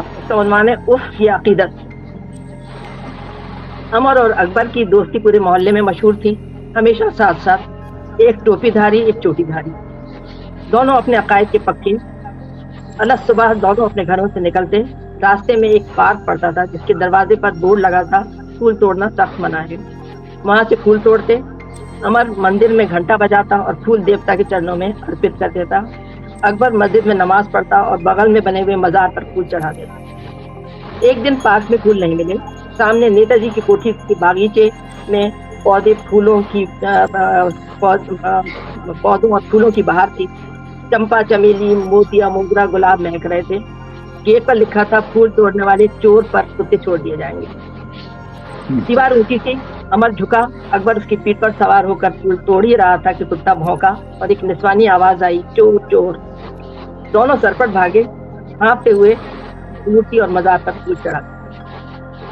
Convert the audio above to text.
उसका उन्वान है उफ की अकीदत। अमर और अकबर की दोस्ती पूरे मोहल्ले में मशहूर थी। हमेशा साथ साथ, एक टोपीधारी एक चोटीधारी, दोनों अपने अकायद के पक्के। अलग सुबह दोनों अपने घरों से निकलते। रास्ते में एक पार्क पड़ता था जिसके दरवाजे पर बोर्ड लगा था, फूल तोड़ना सख्त मना है। वहां से फूल तोड़ते। अमर मंदिर में घंटा बजाता और फूल देवता के चरणों में अर्पित कर देता। अकबर मस्जिद में नमाज पढ़ता और बगल में बने हुए मजार पर फूल चढ़ा देता। एक दिन पार्क में फूल नहीं मिले। सामने नेताजी की कोठी के बागीचे में पौधे फूलों की पौधों और फूलों की बहार थी। चंपा, चमेली, मोतिया, मोगरा, गुलाब महक रहे थे। गेट पर लिखा था, फूल तोड़ने वाले चोर पर कुत्ते छोड़ दिए जाएंगे। दीवार ऊंची थी। अमर झुका। अकबर उसकी पीठ पर सवार होकर फूल तोड़ ही रहा था कि कुत्ता भौंका और एक निस्वानी आवाज आई, चोर चोर। दोनों सरपट भागे, हाँफते हुए मूर्ति और मजार पर फूल चढ़ा।